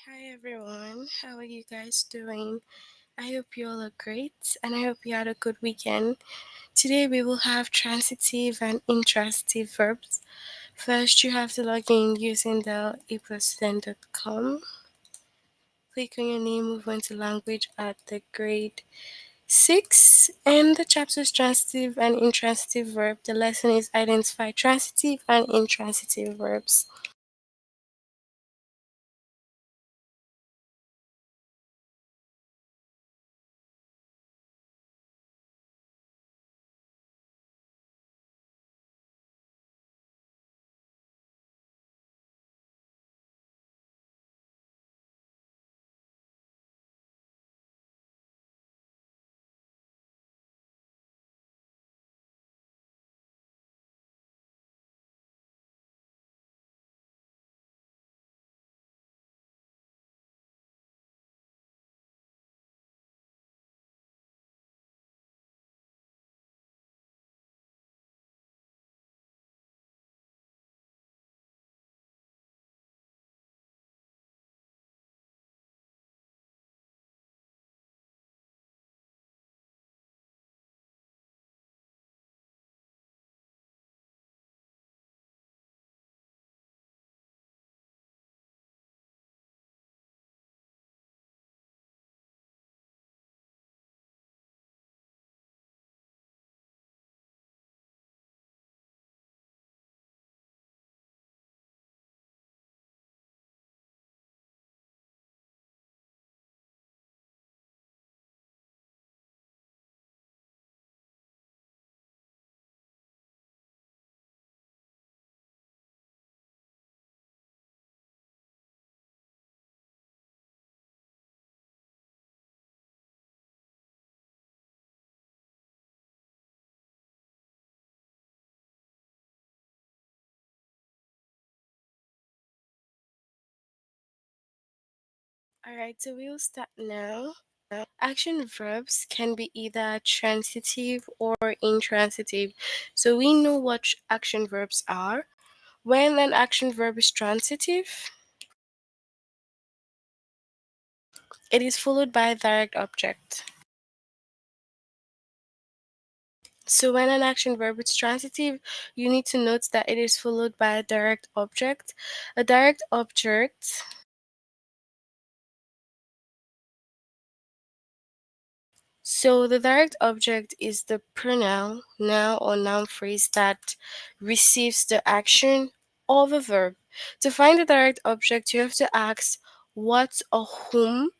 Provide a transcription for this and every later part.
Hi everyone, how are you guys doing? I hope you all are great and I hope you had a good weekend. Today we will have transitive and intransitive verbs. First, you have to log in using the aplusstudent.com. Click on your name, move on to language at the grade 6, and the chapter is transitive and intransitive verb. The lesson is identify transitive and intransitive verbs. Alright, so we'll start now. Action verbs can be either transitive or intransitive. So we know what action verbs are. When an action verb is transitive, it is followed by a direct object. So when an action verb is transitive, you need to note that it is followed by a direct object. A direct object. So the direct object is the pronoun, noun, or noun phrase that receives the action of a verb. To find the direct object, you have to ask what or whom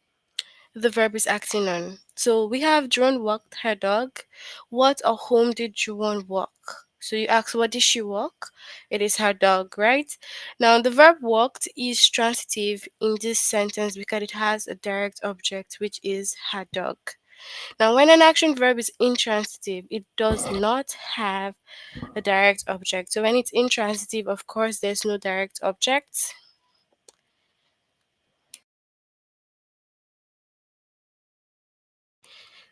the verb is acting on. So we have Joan walked her dog. What or whom did Joan walk? So you ask, what did she walk? It is her dog, right? Now, the verb walked is transitive in this sentence because it has a direct object, which is her dog. Now, when an action verb is intransitive, it does not have a direct object. So when it's intransitive, of course, there's no direct object.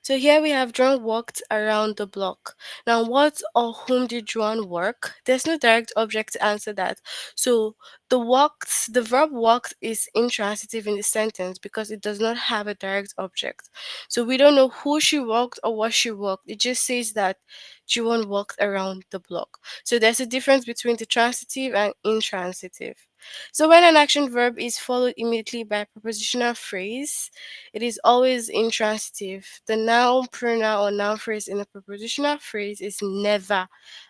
So here we have John walked around the block. Now, what or whom did John work? There's no direct object to answer that. So the verb walked is intransitive in the sentence because it does not have a direct object. So we don't know who she walked or what she walked. It just says that John walked around the block. So there's a difference between the transitive and intransitive. So when an action verb is followed immediately by a prepositional phrase, it is always intransitive. The noun, pronoun, or noun phrase in a prepositional phrase is never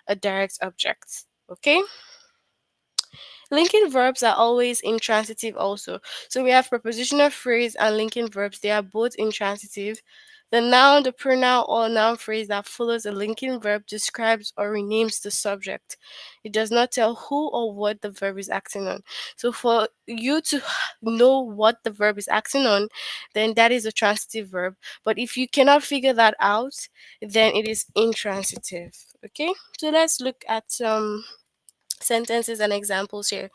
a direct object. Okay? Linking verbs are always intransitive also. So we have prepositional phrase and linking verbs. They are both intransitive. The noun, the pronoun, or noun phrase that follows a linking verb describes or renames the subject. It does not tell who or what the verb is acting on. So for you to know what the verb is acting on, then that is a transitive verb. But if you cannot figure that out, then it is intransitive. Okay? So let's look at some sentences and examples here.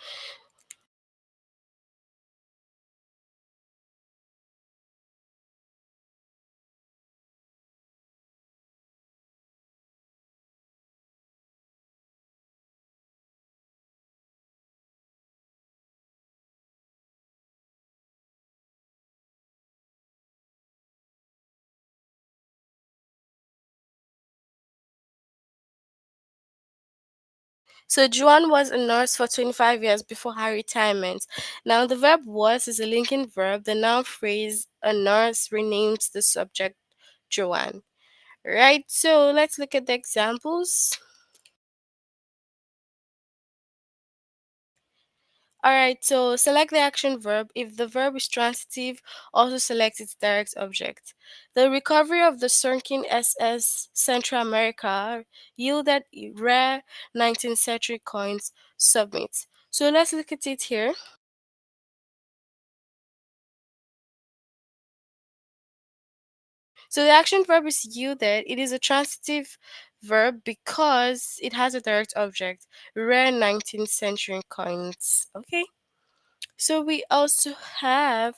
So Joanne was a nurse for 25 years before her retirement. Now the verb was is a linking verb. The noun phrase a nurse renames the subject Joanne. Right, so let's look at the examples. Alright, so select the action verb. If the verb is transitive, also select its direct object. The recovery of the sunken SS Central America yielded rare 19th century coins. Submit. So let's look at it here. So the action verb is yielded. It is a transitive verb because it has a direct object. Rare 19th century coins. Okay. So we also have,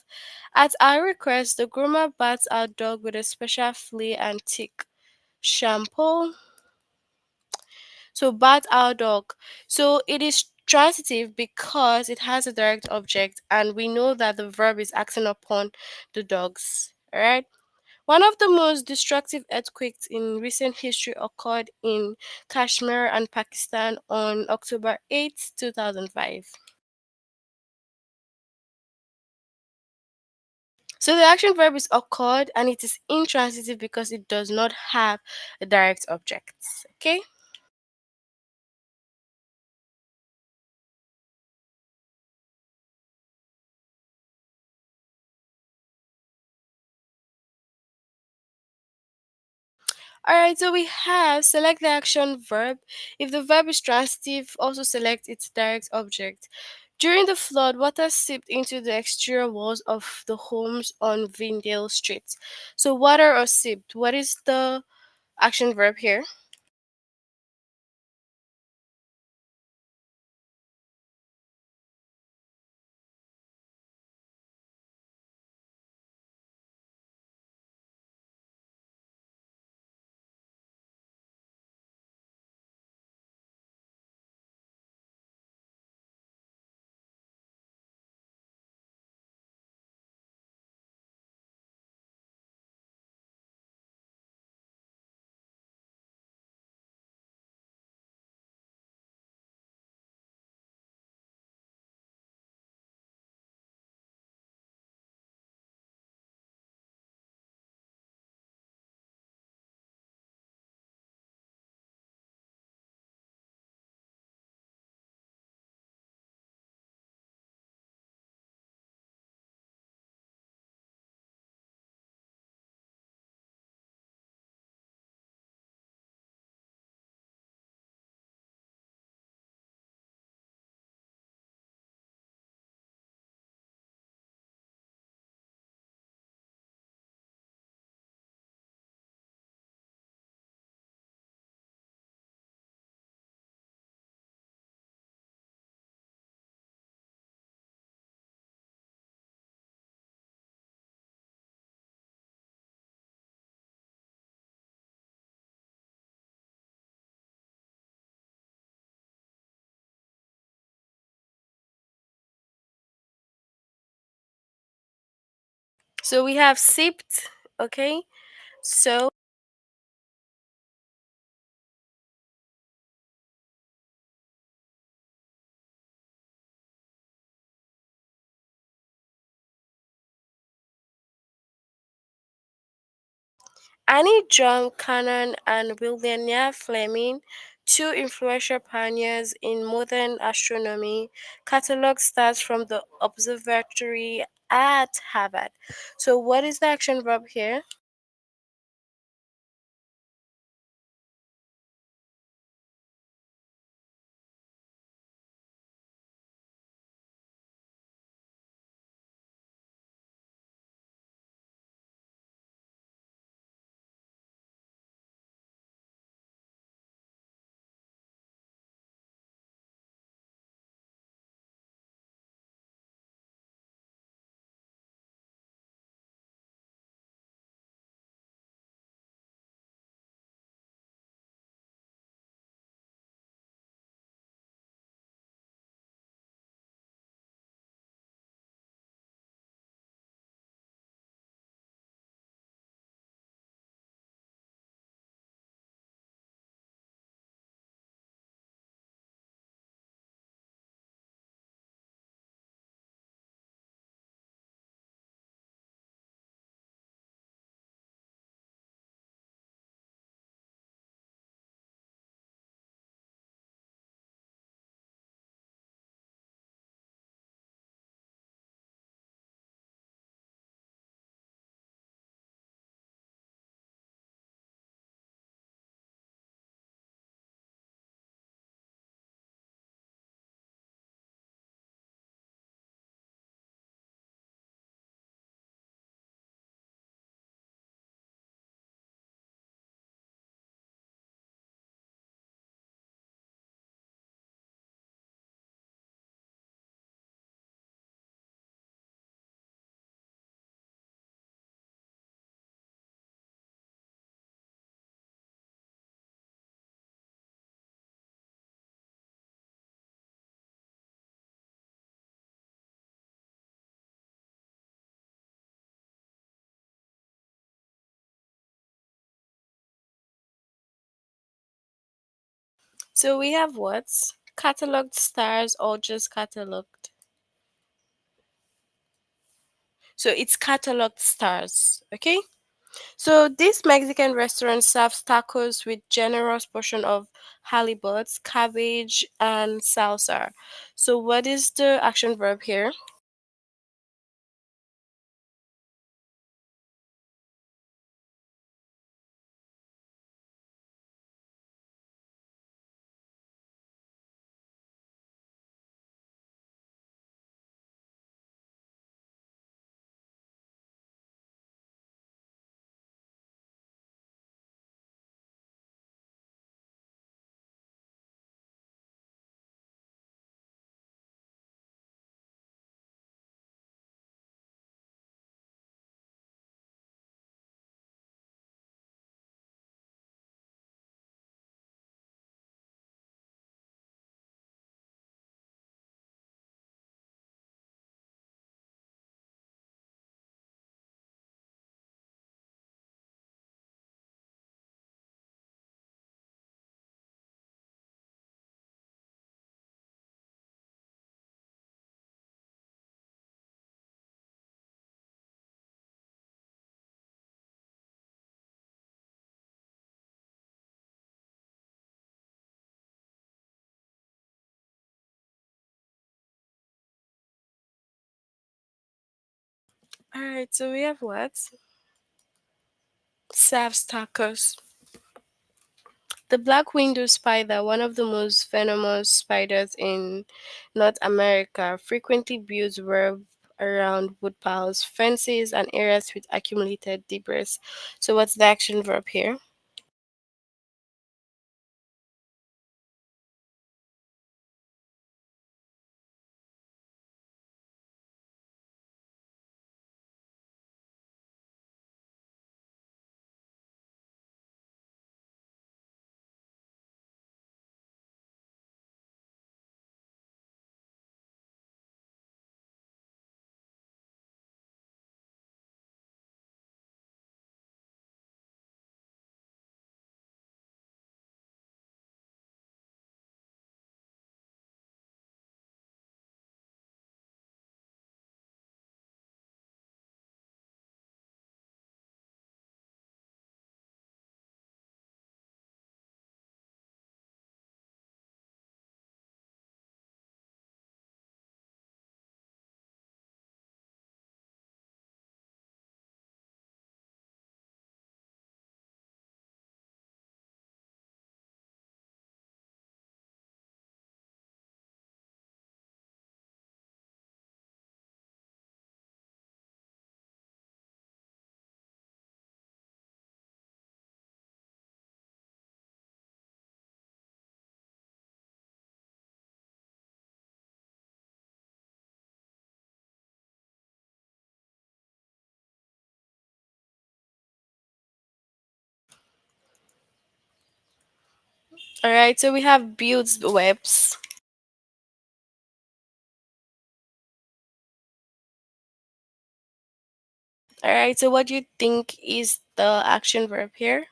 at our request, the groomer bats our dog with a special flea and tick shampoo. So bat our dog. So it is transitive because it has a direct object, and we know that the verb is acting upon the dogs. Alright. One of the most destructive earthquakes in recent history occurred in Kashmir and Pakistan on October 8th, 2005. So the action verb is occurred and it is intransitive because it does not have a direct object. Okay? Alright, so we have select the action verb. If the verb is transitive, also select its direct object. During the flood, water seeped into the exterior walls of the homes on Vindale Street. So water or seeped. What is the action verb here? So we have seeped, okay? So Annie John Cannon and William Fleming, two influential pioneers in modern astronomy, catalog stars from the observatory at Harvard. So, what is the action verb here? So we have what? Cataloged stars or just cataloged? So it's cataloged stars, okay? So this Mexican restaurant serves tacos with generous portion of halibut, cabbage, and salsa. So what is the action verb here? All right, so we have what? Serves tacos. The black widow spider, one of the most venomous spiders in North America, frequently builds web around woodpiles, fences, and areas with accumulated debris. So, what's the action verb here? All right, so we have builds webs. All right, so what do you think is the action verb here?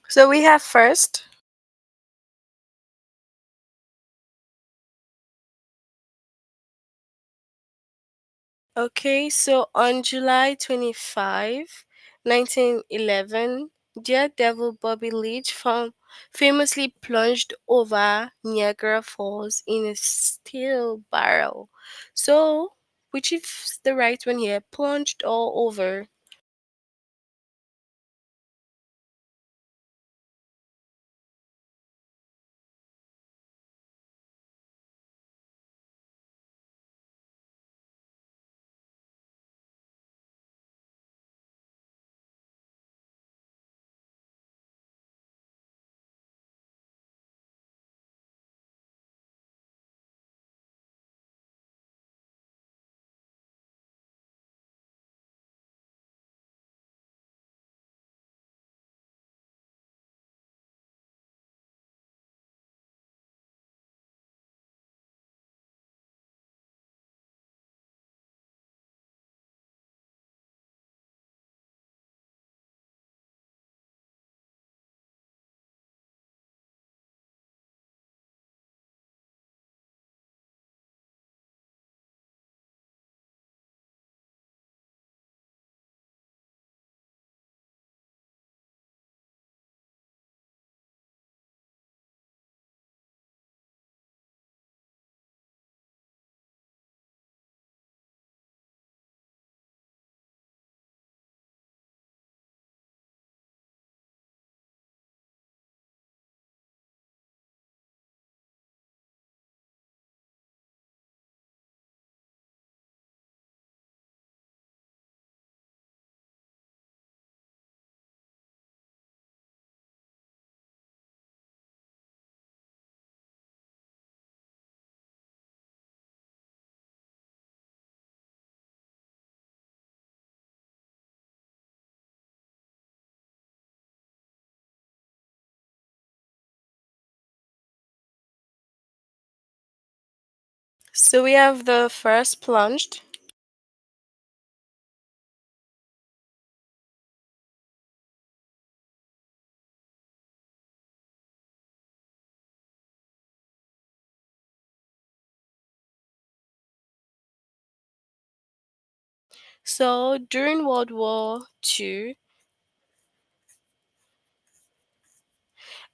So we have first. Okay, so on July 25, 1911, Daredevil Bobby Leach famously plunged over Niagara Falls in a steel barrel. So, which is the right one here? Plunged all over. So we have the first plunged. So during World War II,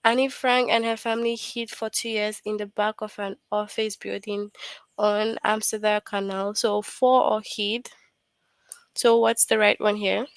Annie Frank and her family hid for 2 years in the back of an office building on Amsterdam Canal. So for or hid. So what's the right one here?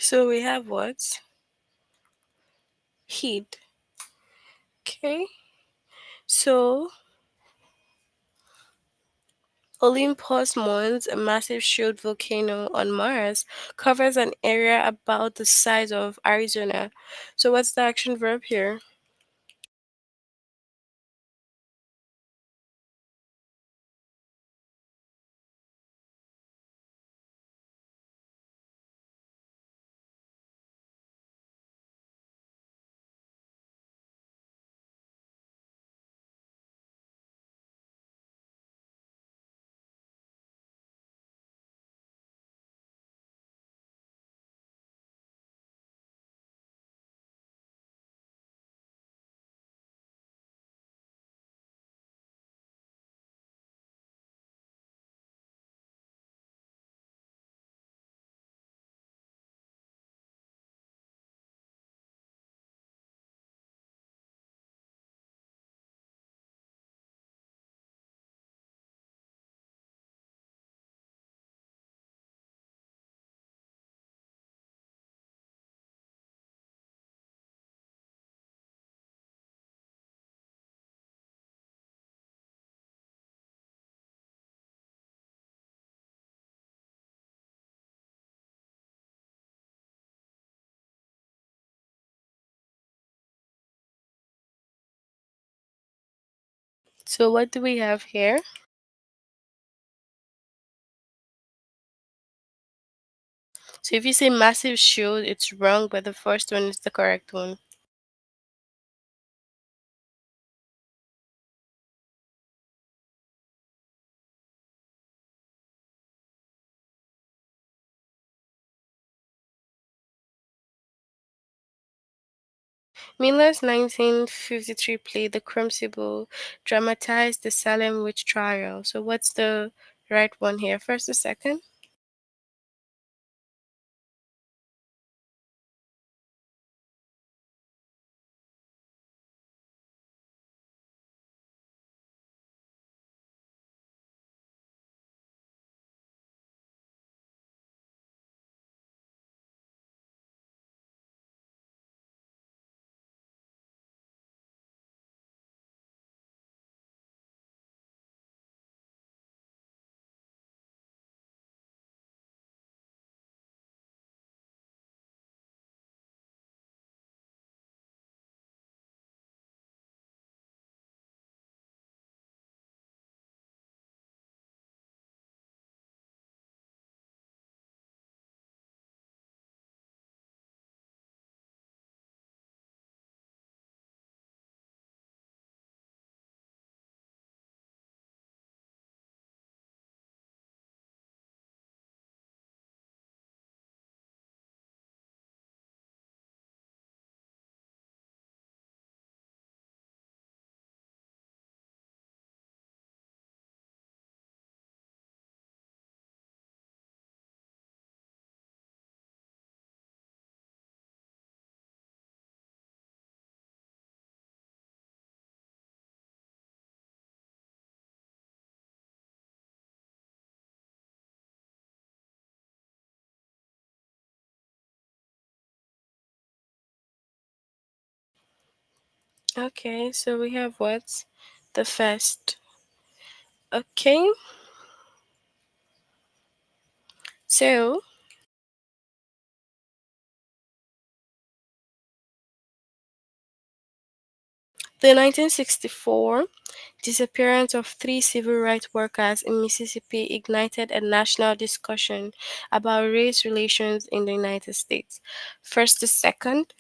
So we have what? Hid. Okay. So Olympus Mons, a massive shield volcano on Mars, covers an area about the size of Arizona. So what's the action verb here? So what do we have here? So if you say massive shield, it's wrong, but the first one is the correct one. Miller's 1953 play The Crucible dramatized the Salem witch trial. So what's the right one here? First or second? Okay, so we have what? The first. Okay, so the 1964 disappearance of three civil rights workers in Mississippi ignited a national discussion about race relations in the United States. First to second.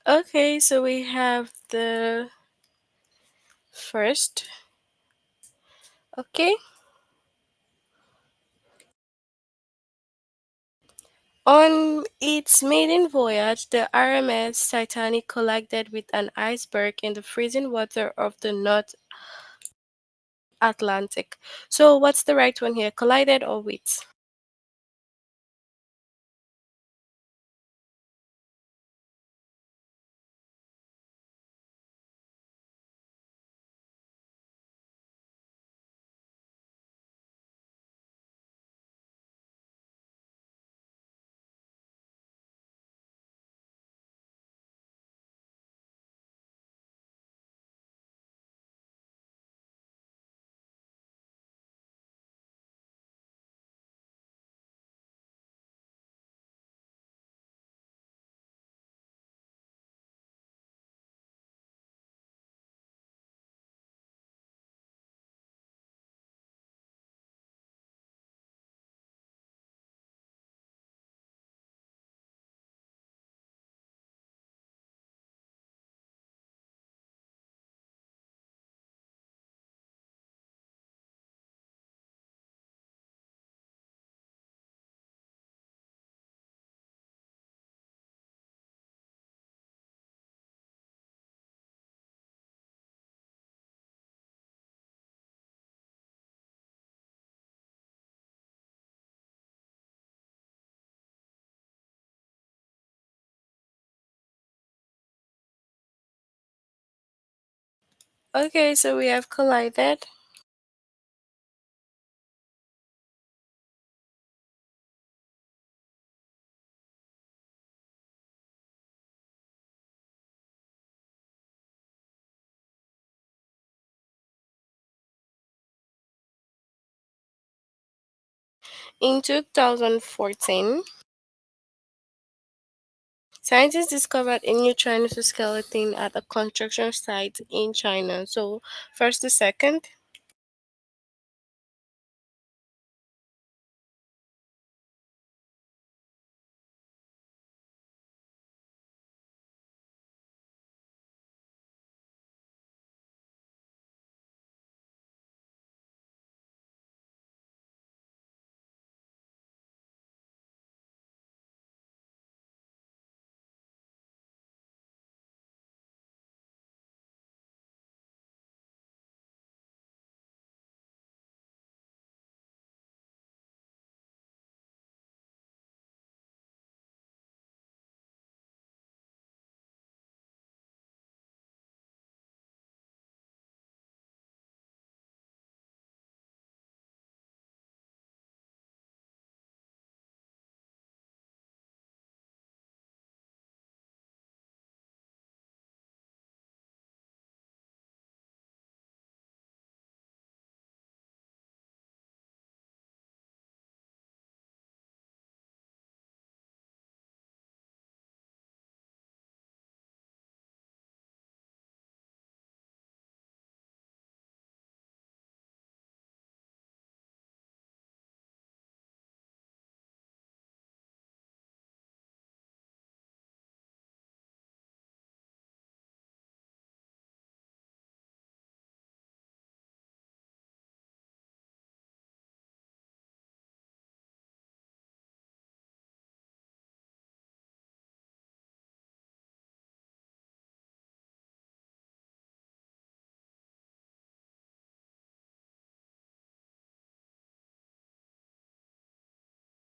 Okay, so we have the first. Okay. On its maiden voyage, the RMS Titanic collided with an iceberg in the freezing water of the North Atlantic. So, what's the right one here? Collided or with? Okay, so we have collided. In 2014, scientists discovered a new Chinese skeleton at a construction site in China. So, first to second.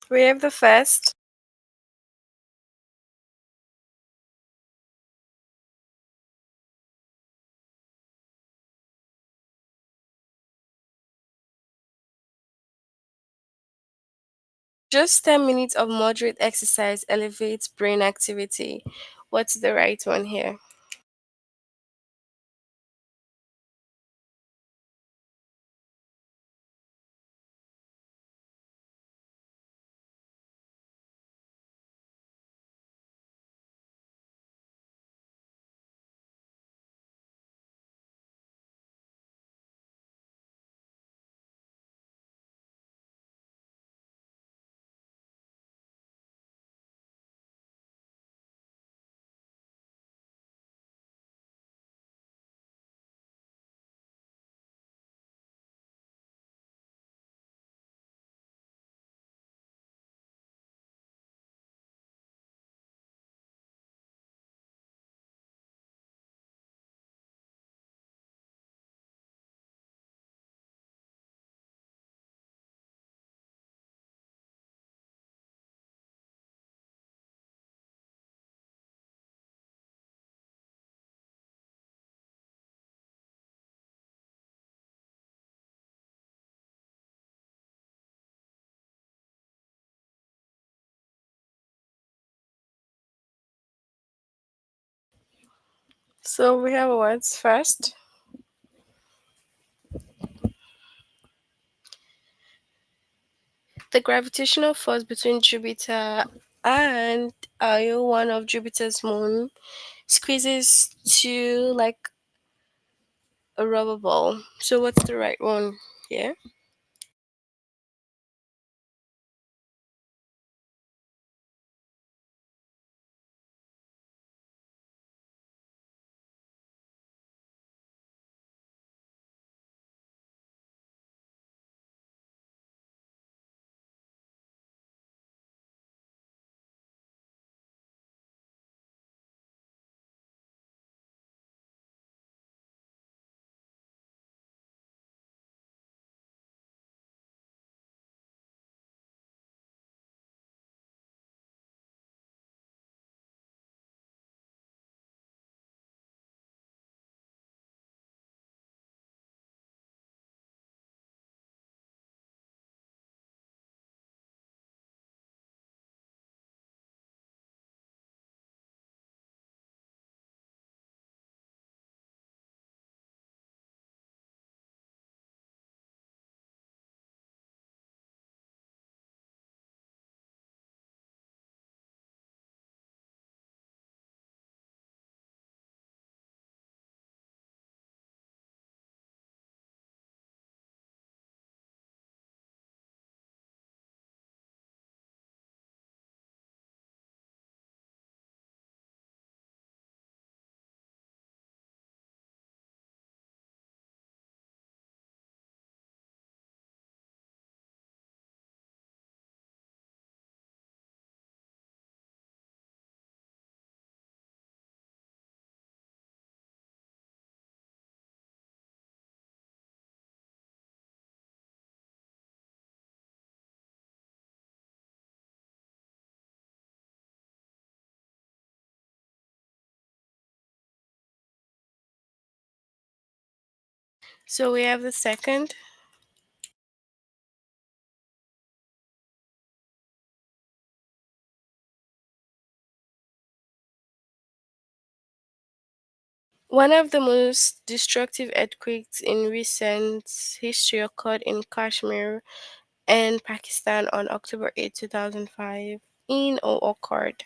We have the first. Just 10 minutes of moderate exercise elevates brain activity. What's the right one here? So we have what's first. The gravitational force between Jupiter and Io, one of Jupiter's moon, squeezes to like a rubber ball. So what's the right one here? So we have the second. One of the most destructive earthquakes in recent history occurred in Kashmir and Pakistan on October 8, 2005. In or occurred.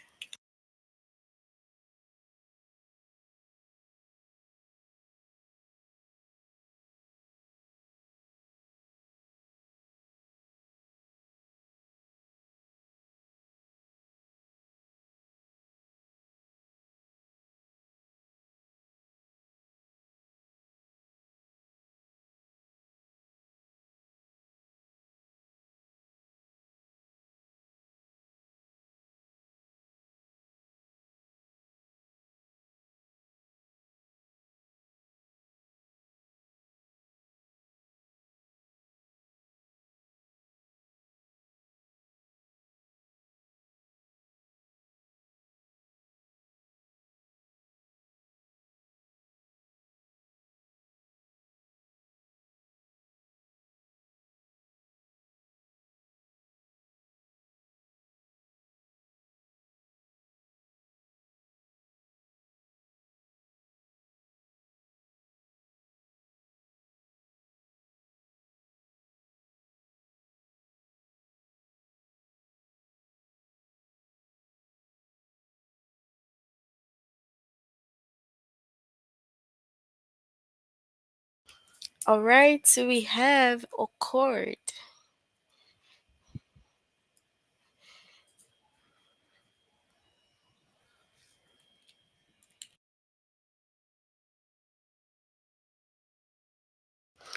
All right, so we have occurred.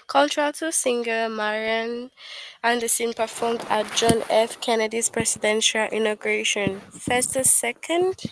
Contralto singer Marian Anderson performed at John F. Kennedy's presidential inauguration. Festus second.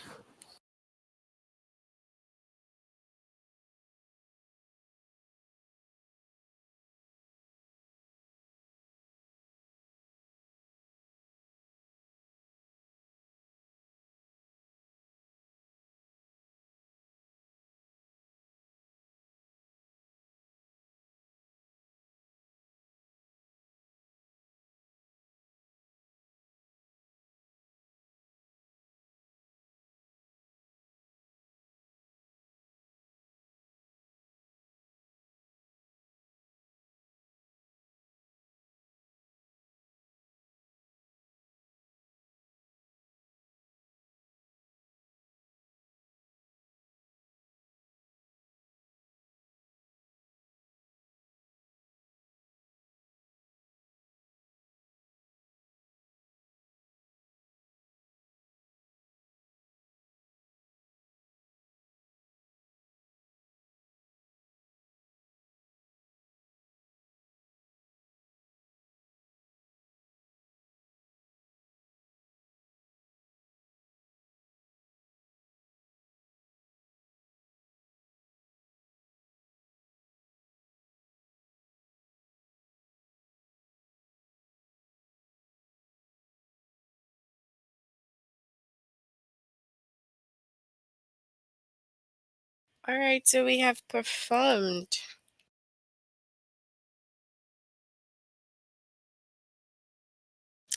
All right, so we have performed.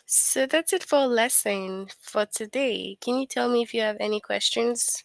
So that's it for lesson for today. Can you tell me if you have any questions?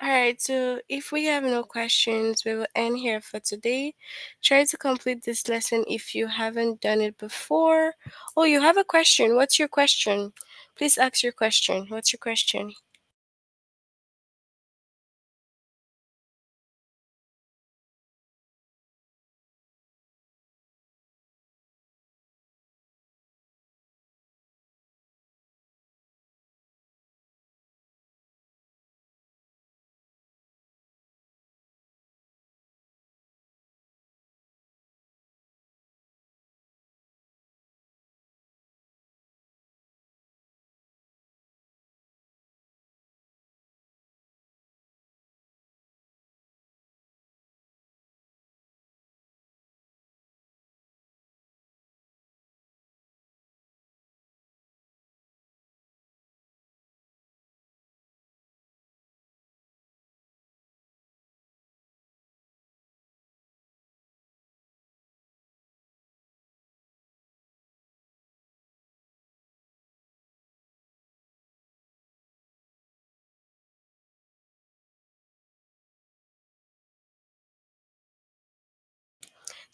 All right, so if we have no questions, we will end here for today. Try to complete this lesson if you haven't done it before. Oh, you have a question. What's your question? Please ask your question. What's your question?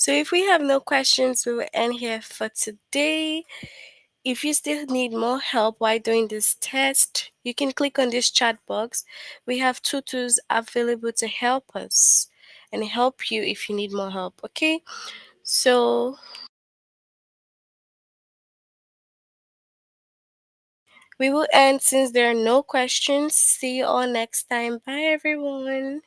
So if we have no questions, we will end here for today. If you still need more help while doing this test, you can click on this chat box. We have tutors available to help us and help you if you need more help, okay? So we will end since there are no questions. See you all next time. Bye, everyone.